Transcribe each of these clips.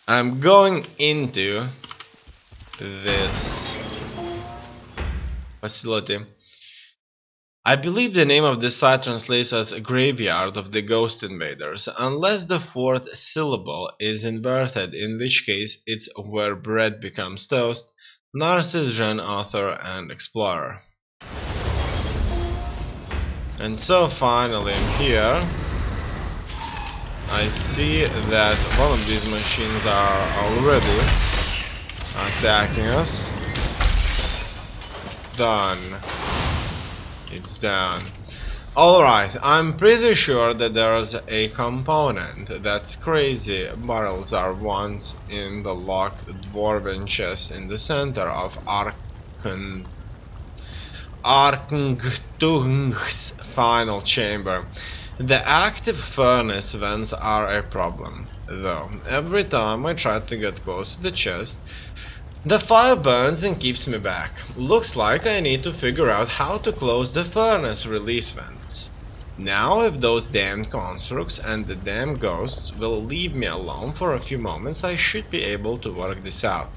I'm going into this facility. I believe the name of this site translates as a graveyard of the ghost invaders, unless the fourth syllable is inverted, in which case it's where bread becomes toast. Narcissus, author and explorer. And so finally I'm here. I see that one of these machines are already attacking us. Done. It's done. Alright, I'm pretty sure that there's a component that's crazy. Barrels are once in the locked dwarven chest in the center of Arkngtung's final chamber. The active furnace vents are a problem, though. Every time I try to get close to the chest, the fire burns and keeps me back. Looks like I need to figure out how to close the furnace release vents. Now, if those damned constructs and the damn ghosts will leave me alone for a few moments, I should be able to work this out.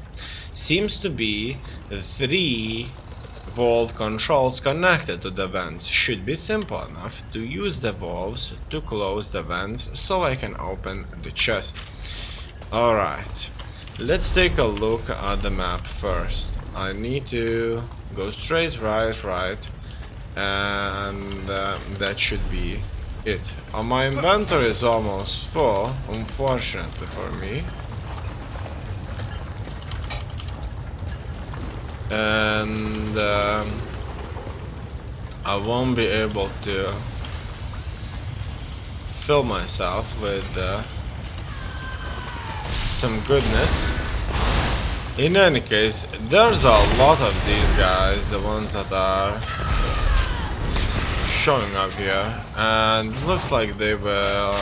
Seems to be 3 valve controls connected to the vents. Should be simple enough to use the valves to close the vents so I can open the chest. Alright, let's take a look at the map first. I need to go straight, right, and that should be it. My inventory is almost full, unfortunately for me. And I won't be able to fill myself with some goodness. In any case, there's a lot of these guys, the ones that are showing up here, and it looks like they will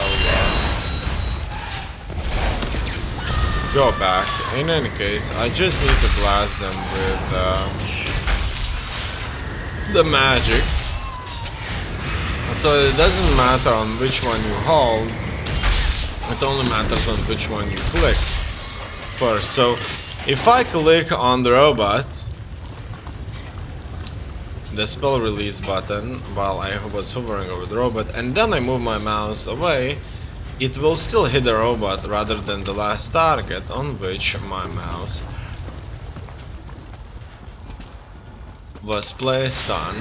go back. In any case, I just need to blast them with the magic, so it doesn't matter on which one you hold, it only matters on which one you click first. So if I click on the robot, the spell release button, while I was hovering over the robot, and then I move my mouse away, it will still hit the robot rather than the last target on which my mouse was placed on.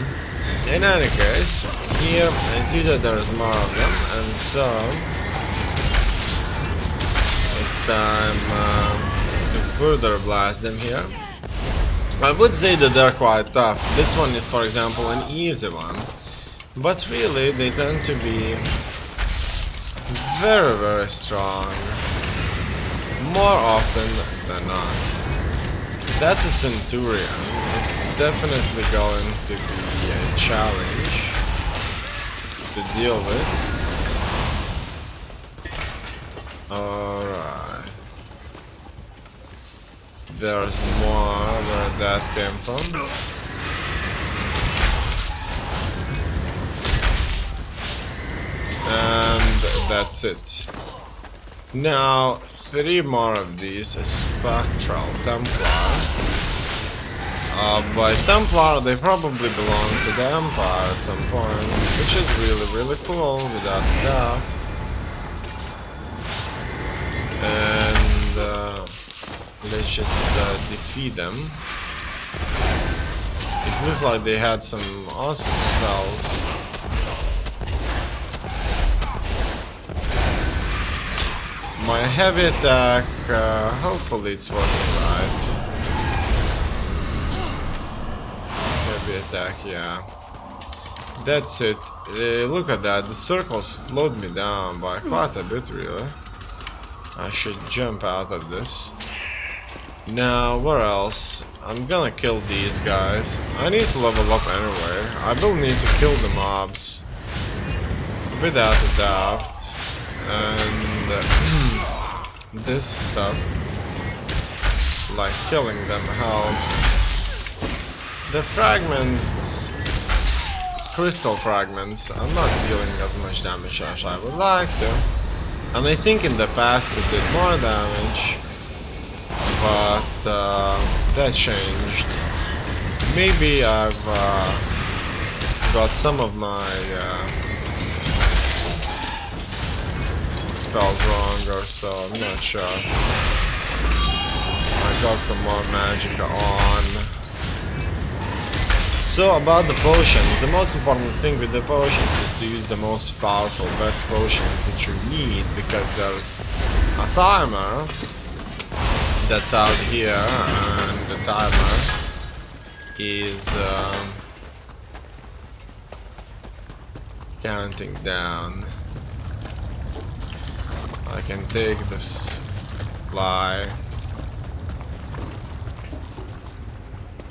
In any case, here I see that there's more of them, and so it's time to further blast them here. I would say that they're quite tough. This one is, for example, an easy one, but really they tend to be very, very strong, more often than not. That's a Centurion. It's definitely going to be a challenge to deal with. Alright. There's more where that came from. And that's it. Now 3 more of these spectral Templar. By Templar they probably belong to the Empire at some point, which is really cool, without a doubt. And let's just defeat them. It looks like they had some awesome spells. My heavy attack, hopefully it's working right. Heavy attack, yeah. That's it. Look at that, the circle slowed me down by quite a bit, really. I should jump out of this. Now, where else? I'm gonna kill these guys. I need to level up anyway. I will need to kill the mobs, without a doubt. And this stuff, like killing them, helps. The fragments, crystal fragments, I'm not dealing as much damage as I would like to. And I think in the past it did more damage. but that changed. Maybe I've got some of my spells wrong or so, I'm not sure. I got some more magic on. So about the potions, the most important thing with the potions is to use the most powerful, best potions that you need, because there's a timer that's out here, and the timer is counting down. I can take this fly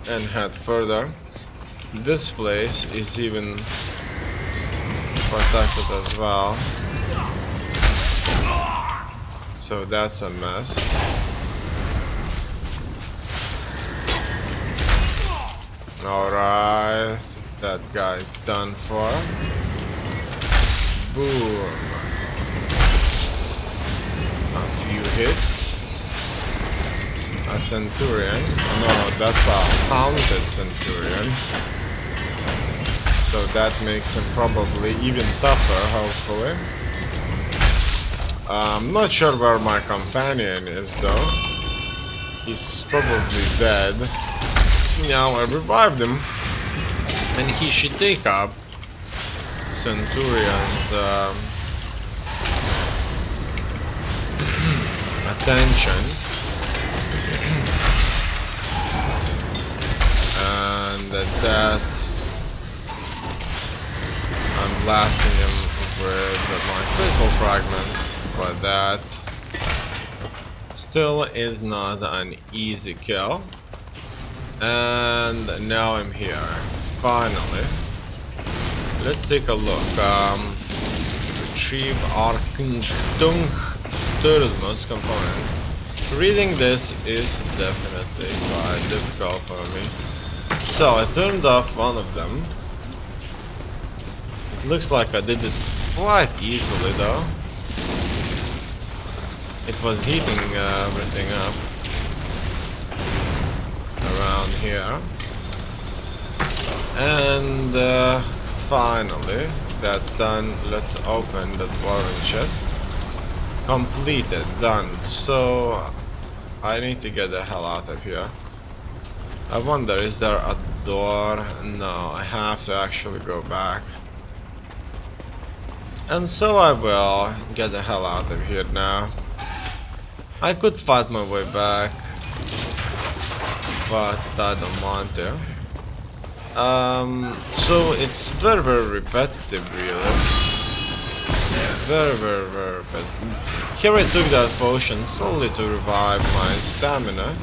and head further. This place is even protected as well, so that's a mess. Alright, that guy's done for. Boom. A few hits. A centurion. No, that's a haunted centurion. So that makes him probably even tougher, hopefully. I'm not sure where my companion is though. He's probably dead. Now I revived him, and he should take up Centurion's attention. And that's that. I'm blasting him with my crystal fragments, but that still is not an easy kill. And now I'm here, finally. Let's take a look. Retrieve Arctungturmus component. Reading this is definitely quite difficult for me. So I turned off one of them. It looks like I did it quite easily though. It was heating everything up around here. And finally, that's done. Let's open the dwarven chest. Completed, done. So I need to get the hell out of here. I wonder, is there a door? No, I have to actually go back. And so I will get the hell out of here now. I could fight my way back, but I don't want to. So it's very repetitive, really. Very repetitive. Here I took that potion solely to revive my stamina.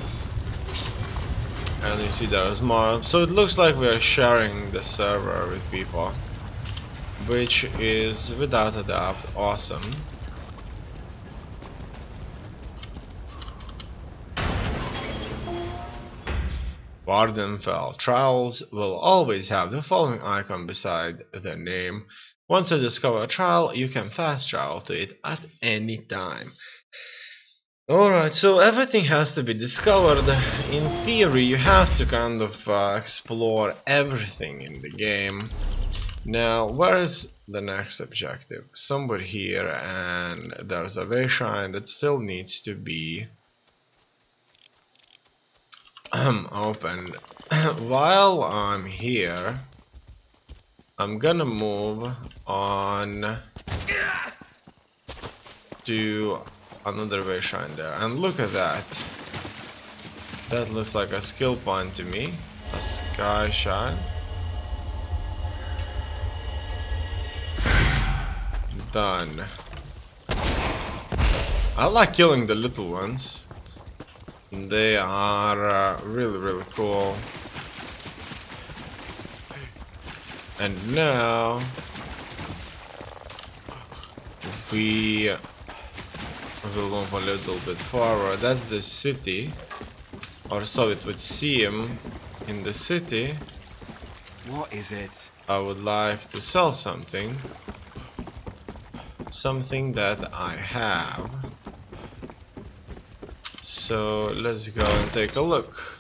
And you see there's more. So it looks like we are sharing the server with people, which is without a doubt awesome. Wardenfell. Trials will always have the following icon beside their name. Once you discover a trial, you can fast travel to it at any time. Alright, so everything has to be discovered. In theory, you have to kind of explore everything in the game. Now, where is the next objective? Somewhere here, and there's a way shrine that still needs to be opened. While I'm here, I'm gonna move on to another way shrine there, and look at that. That looks like a skill point to me. A sky shine. Done. I like killing the little ones. They are really cool. And now we will move a little bit forward. That's the city, or so it would seem. In the city, what is it? I would like to sell something. Something that I have. So let's go and take a look.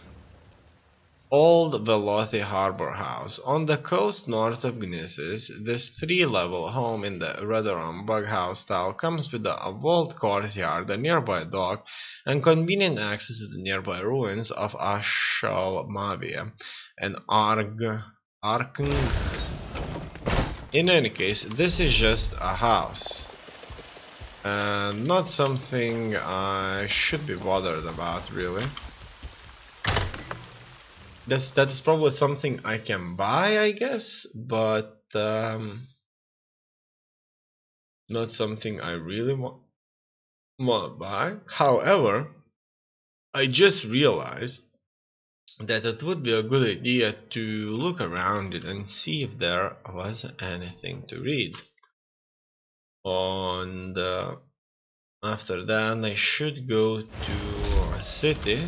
Old Velothi Harbor House. On the coast north of Gnisis, this 3-level home in the Redoram bughouse style comes with a vault courtyard, a nearby dock, and convenient access to the nearby ruins of Ashalmavia and Arkng. In any case, this is just a house, and not something I should be bothered about, really. That's probably something I can buy, I guess, but not something I really want to buy. However, I just realized that it would be a good idea to look around it and see if there was anything to read. And after that, I should go to a city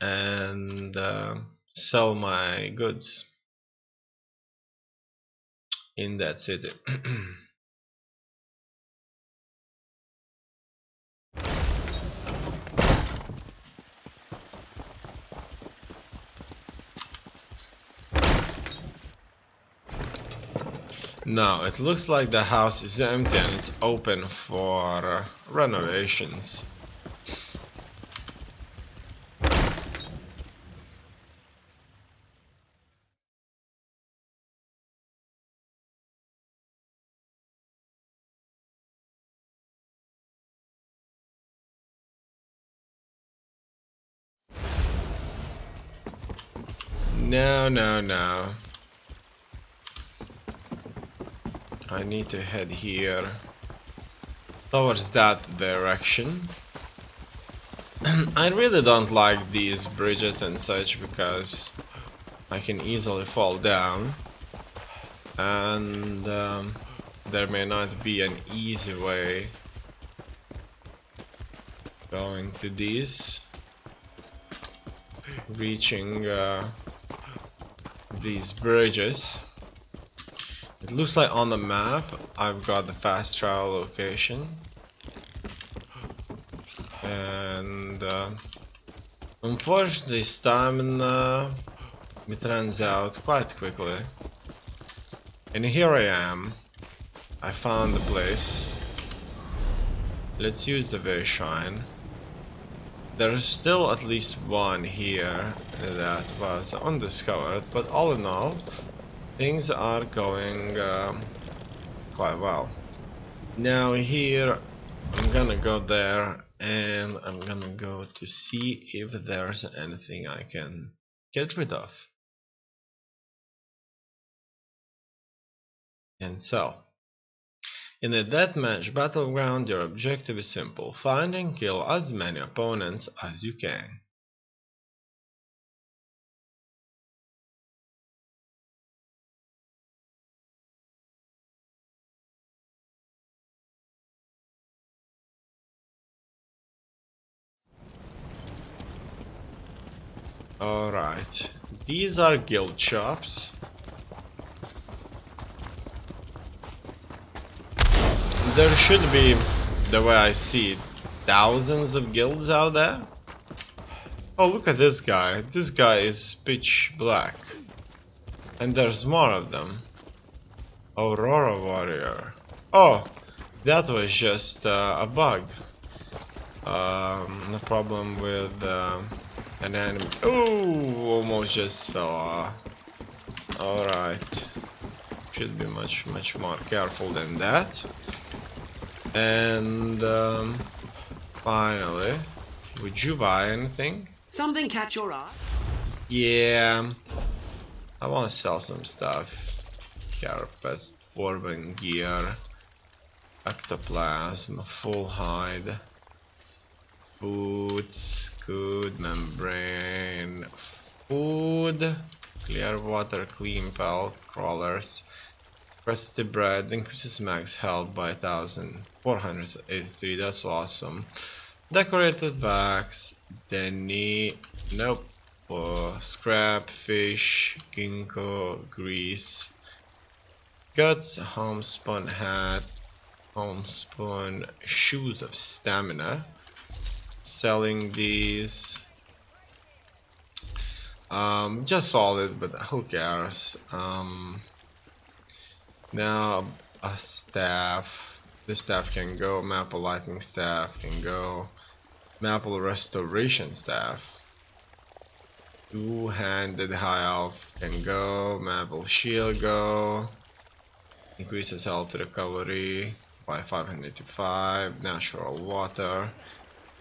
and sell my goods in that city. Now it looks like the house is empty and it's open for renovations. No. I need to head here towards that direction. I really don't like these bridges and such because I can easily fall down, and there may not be an easy way going to these, reaching these bridges. It looks like on the map I've got the fast travel location, and unfortunately stamina it runs out quite quickly. And here I am. I found the place. Let's use the very shine. There's still at least one here that was undiscovered, but all in all, things are going quite well. Now here, I'm gonna go there and I'm gonna go to see if there's anything I can get rid of and sell. In a deathmatch battleground, your objective is simple: find and kill as many opponents as you can. Alright, these are guild shops. There should be, the way I see it, thousands of guilds out there. Oh, look at this guy. This guy is pitch black. And there's more of them. Aurora Warrior. Oh, that was just a bug. No problem with an enemy. Ooh, almost just fell off. Alright. Should be much more careful than that. And finally, would you buy anything? Something catch your eye? Yeah, I want to sell some stuff. Carapace, Dwarven gear, ectoplasm, full hide, boots, good membrane, food, clear water, clean pelt, crawlers. Crusty bread increases max health by 1483. That's awesome. Decorated bags, Denny, nope. Scrap, fish, ginkgo, grease, guts, homespun hat, Homespun shoes of stamina. Selling these. Just solid, but who cares? Now a staff. This staff can go. Maple lightning staff can go. Maple restoration staff. Two-handed high elf can go. Maple shield go. Increases health recovery by 585. Natural water.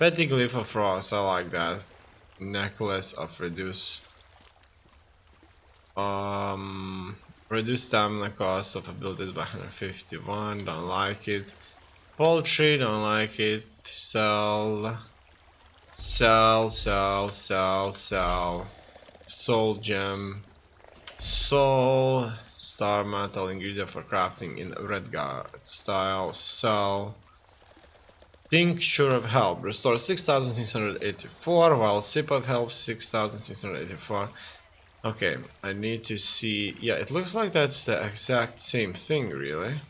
Petiglyph of frost. I like that. Necklace of reduce. Reduce stamina cost of abilities by 151. Don't like it. Poultry. Don't like it. Sell. Sell. Sell. Sell. Sell. Soul gem. Soul. Star metal ingredient for crafting in Redguard style. Sell. Tincture of Help restores 6684, while Sip of Help 6684. Okay, I need to see. Yeah, it looks like that's the exact same thing, really.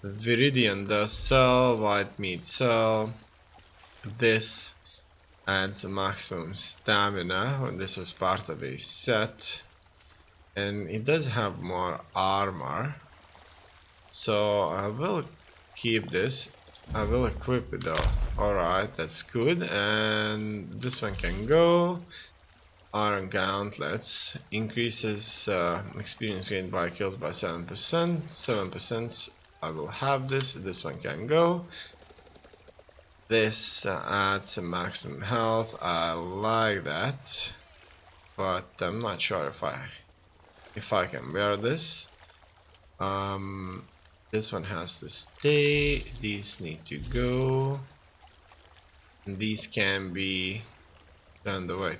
Viridian does sell, white meat sell. This adds maximum stamina. This is part of a set. And it does have more armor. So I will keep this. I will equip it though. Alright, that's good. And this one can go. Iron gauntlets increases experience gained by kills by 7%. 7%. I will have this. This one can go. This adds some maximum health. I like that, but I'm not sure if I can wear this. This one has to stay. These need to go. And these can be turned away.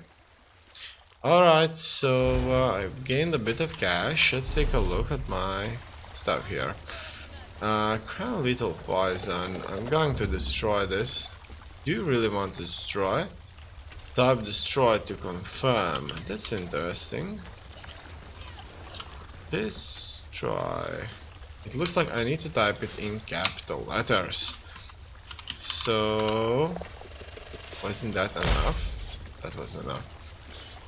Alright, so I've gained a bit of cash. Let's take a look at my stuff here. Crown lethal poison. I'm going to destroy this. Do you really want to destroy? Type destroy to confirm. That's interesting. Destroy. It looks like I need to type it in capital letters. So, wasn't that enough? That was enough.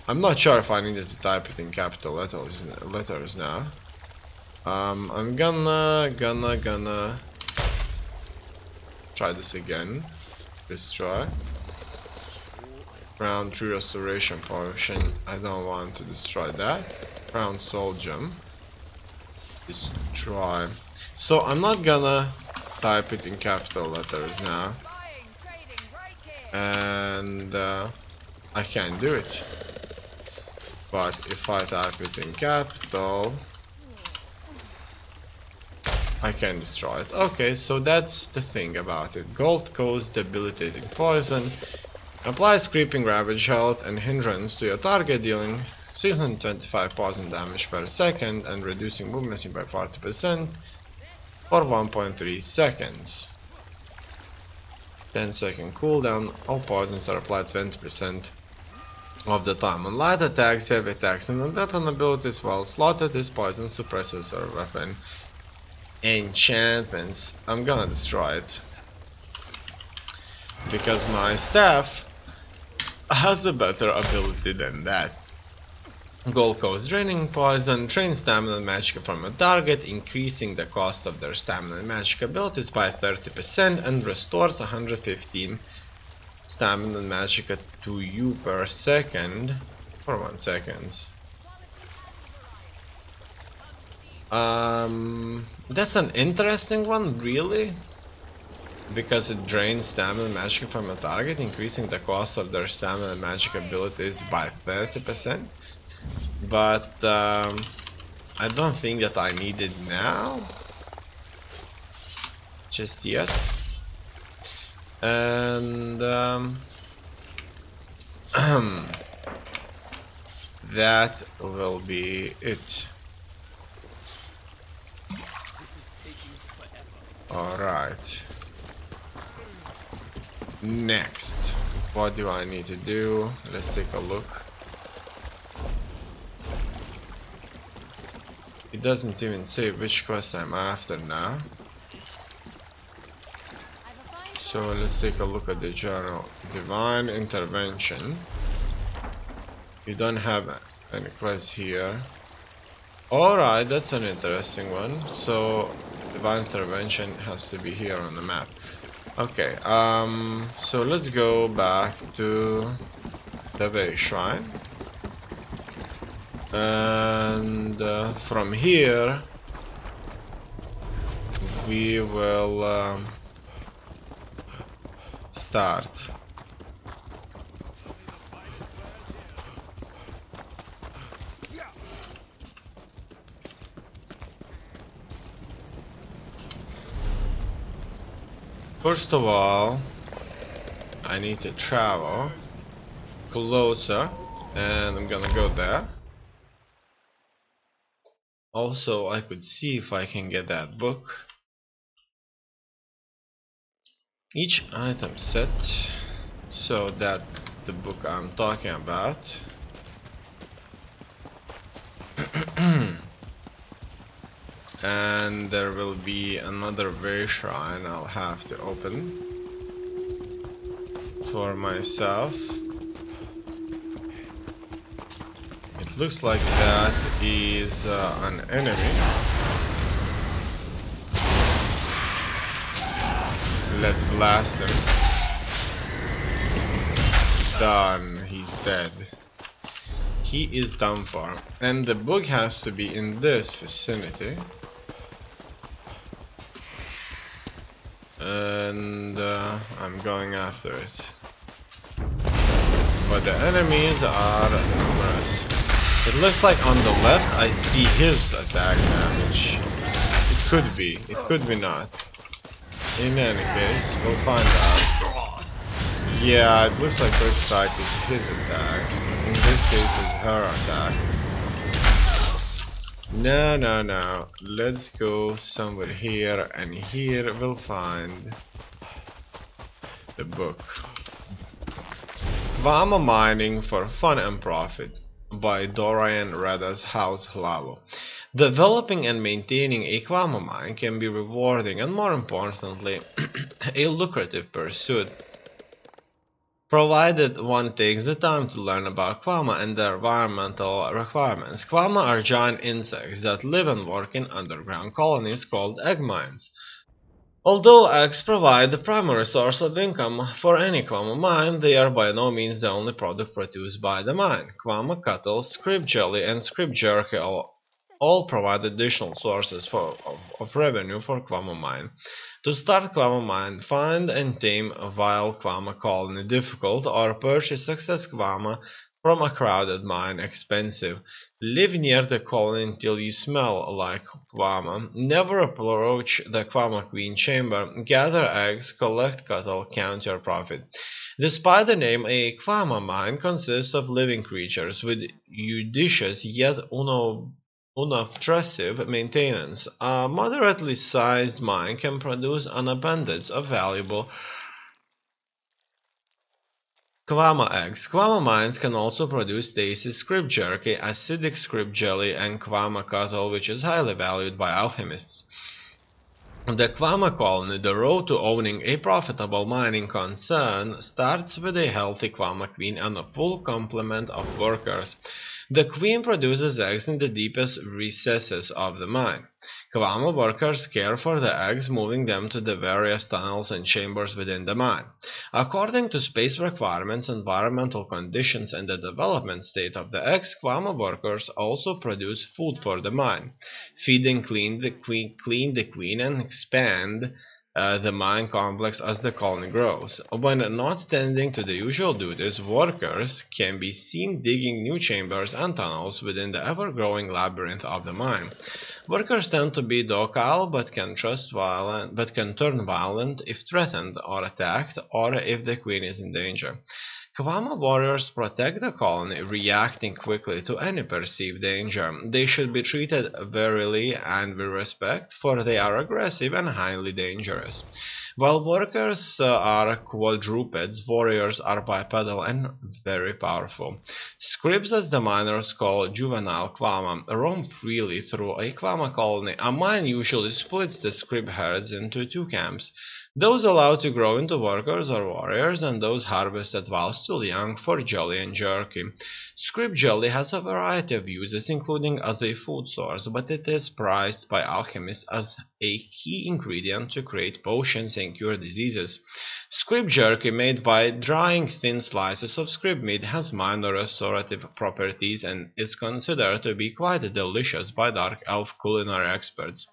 I'm not sure if I needed to type it in capital letters now. I'm gonna try this again. Destroy. Round true restoration potion. I don't want to destroy that. Round soul gem. Destroy. So I'm not gonna type it in capital letters now. And I can't do it. But if I type it in capital, I can destroy it. Okay, so that's the thing about it. Gold Coast debilitating poison applies creeping ravage health and hindrance to your target, dealing 625 poison damage per second and reducing movement speed by 40% for 1.3 seconds. 10-second cooldown. All poisons are applied 20% of the time on light attacks, heavy attacks, and weapon abilities, while slotted this poison suppresses our weapon enchantments. I'm gonna destroy it because my staff has a better ability than that. Gold Coast draining poison drains stamina and magicka from a target, increasing the cost of their stamina and magicka abilities by 30% and restores 115 stamina and magicka to you per second for 1 second. That's an interesting one, really, because it drains stamina and magicka from a target, increasing the cost of their stamina and magicka abilities by 30%. But I don't think that I need it now, just yet. And that will be it. Alright. Next, what do I need to do? Let's take a look. It doesn't even say which quest I'm after now. So let's take a look at the journal. Divine intervention. You don't have any quests here. Alright, that's an interesting one. So divine intervention has to be here on the map. Okay, so let's go back to the very shrine. And from here we will start. First of all, I need to travel closer, and I'm gonna go there. Also, I could see if I can get that book. Each item set, so that the book I'm talking about. And there will be another way shrine I'll have to open for myself. It looks like that is an enemy. Let's blast him. Done. He's dead. He is done for. And the book has to be in this vicinity. And I'm going after it. But the enemies are numerous. It looks like on the left I see his attack damage. It could be not. In any case, we'll find out. Yeah, it looks like Quick Strike is his attack. In this case, it's her attack. No. Let's go somewhere here, and here we'll find the book. Kwama Mining for Fun and Profit by Dorian Rada's House Lalo. Developing and maintaining a Kwama mine can be rewarding and, more importantly, a lucrative pursuit, provided one takes the time to learn about Kwama and their environmental requirements. Kwama are giant insects that live and work in underground colonies called egg mines. Although eggs provide the primary source of income for any Kwama mine, they are by no means the only product produced by the mine. Kwama cattle, script jelly, and script jerky all provide additional sources of revenue for Kwama mine. To start Kwama mine, find and tame a wild Kwama colony difficult, or purchase excess Kwama from a crowded mine expensive. Live near the colony until you smell like Kwama. Never approach the Kwama Queen chamber. Gather eggs, collect cattle, count your profit. Despite the name, a Kwama mine consists of living creatures with judicious yet unobtrusive maintenance. A moderately sized mine can produce an abundance of valuable Kwama eggs. Kwama mines can also produce tasty script jerky, acidic script jelly, and Kwama cattle, which is highly valued by alchemists. The Kwama colony, the road to owning a profitable mining concern, starts with a healthy Kwama queen and a full complement of workers. The queen produces eggs in the deepest recesses of the mine. Kwama workers care for the eggs, moving them to the various tunnels and chambers within the mine. According to space requirements, environmental conditions, and the development state of the eggs, Kwama workers also produce food for the mine. Feed and clean the queen and expand the mine complex as the colony grows. When not tending to the usual duties, workers can be seen digging new chambers and tunnels within the ever-growing labyrinth of the mine. Workers tend to be docile but can turn violent if threatened or attacked, or if the queen is in danger. Kwama warriors protect the colony, reacting quickly to any perceived danger. They should be treated warily and with respect, for they are aggressive and highly dangerous. While workers are quadrupeds, warriors are bipedal and very powerful. Scribs, as the miners call juvenile Kwama, roam freely through a Kwama colony. A mine usually splits the scrib herds into two camps. those allowed to grow into workers or warriors, and those harvested while still young for jelly and jerky. Script jelly has a variety of uses, including as a food source, but it is prized by alchemists as a key ingredient to create potions and cure diseases. Script jerky, made by drying thin slices of script meat, has minor restorative properties and is considered to be quite delicious by dark elf culinary experts.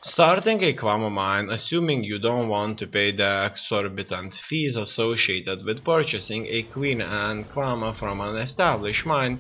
Starting a Kwama mine, assuming you don't want to pay the exorbitant fees associated with purchasing a queen and Kwama from an established mine,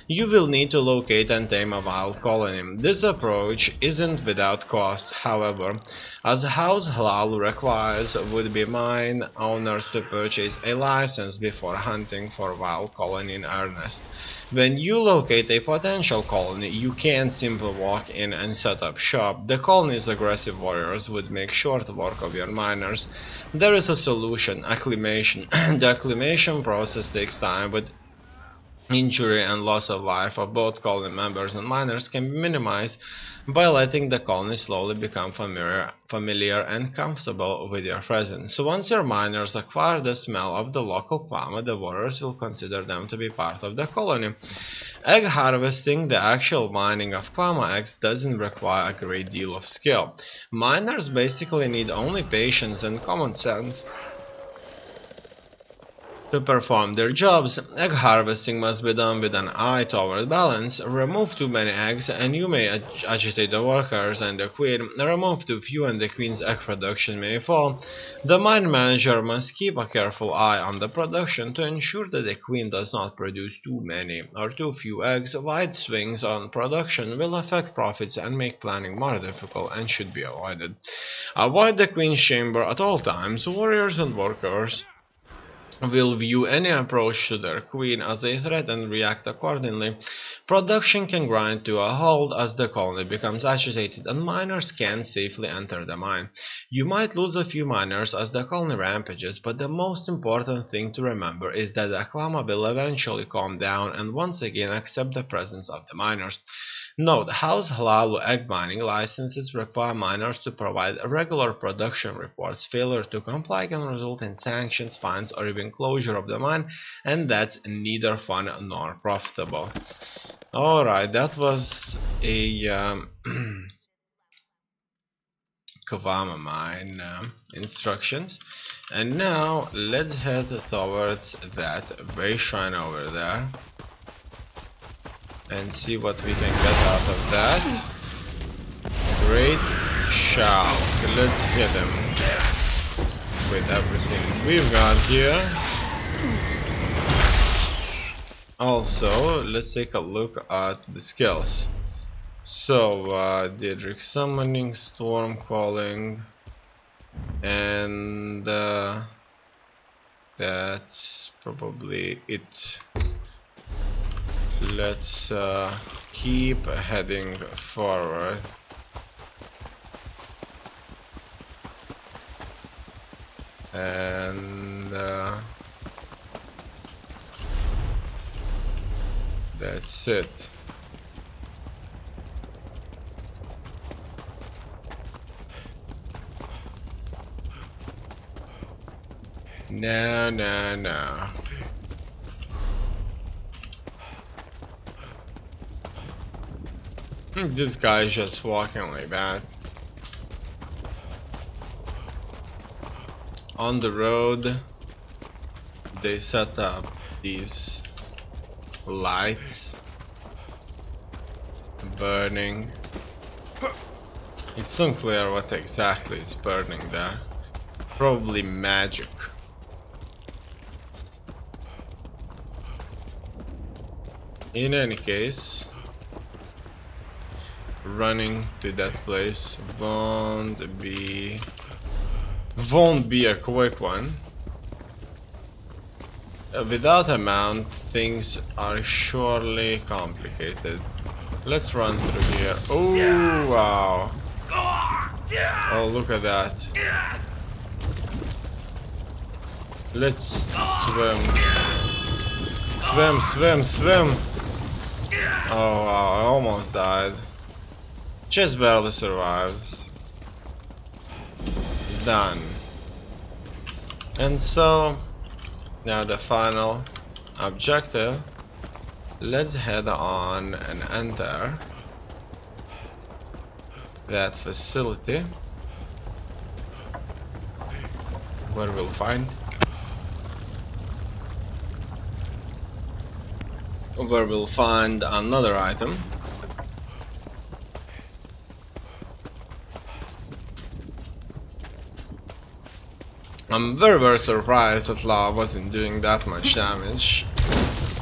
you will need to locate and tame a wild colony. This approach isn't without cost, however, as House Halal requires would-be mine owners to purchase a license before hunting for wild colony in earnest. When you locate a potential colony, you can't simply walk in and set up shop. The colony's aggressive warriors would make short work of your miners. There is a solution: acclimation. The acclimation process takes time, but injury and loss of life of both colony members and miners can be minimized by letting the colony slowly become familiar and comfortable with your presence. So once your miners acquire the smell of the local Kwama, the warriors will consider them to be part of the colony. Egg harvesting, the actual mining of Kwama eggs, doesn't require a great deal of skill. Miners basically need only patience and common sense to perform their jobs. Egg harvesting must be done with an eye toward balance. Remove too many eggs and you may agitate the workers and the queen. Remove too few and the queen's egg production may fall. The mine manager must keep a careful eye on the production to ensure that the queen does not produce too many or too few eggs. Wide swings on production will affect profits and make planning more difficult and should be avoided. Avoid the queen's chamber at all times. Warriors and workers will view any approach to their queen as a threat and react accordingly. Production can grind to a halt as the colony becomes agitated and miners can't safely enter the mine. You might lose a few miners as the colony rampages, but the most important thing to remember is that the Kwama will eventually calm down and once again accept the presence of the miners. Note: House Halal egg mining licenses require miners to provide regular production reports. Failure to comply can result in sanctions, fines, or even closure of the mine, and that's neither fun nor profitable. Alright, that was a Kwama mine instructions. And now let's head towards that base shrine over there and see what we can get out of that. Great shout. Let's hit him with everything we've got here. Also, let's take a look at the skills. So, Daedric Summoning, Storm Calling, and that's probably it. Let's keep heading forward. And that's it. No. This guy is just walking like that. On the road, they set up these lights burning. It's unclear what exactly is burning there. Probably magic. In any case, running to that place won't be a quick one. Without a mount, things are surely complicated. Let's run through here. Oh wow! Oh, look at that! Let's swim! Oh wow! I almost died. Just barely survived. Done. And so, now the final objective. Let's head on and enter that facility where we'll find another item. I'm very surprised that lava wasn't doing that much damage.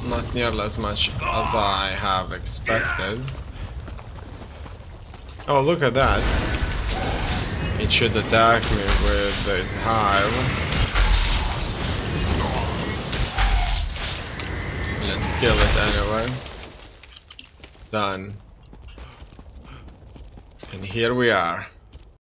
Not nearly as much as I have expected. Oh, look at that. It should attack me with its hive. Let's kill it anyway. Done. And here we are.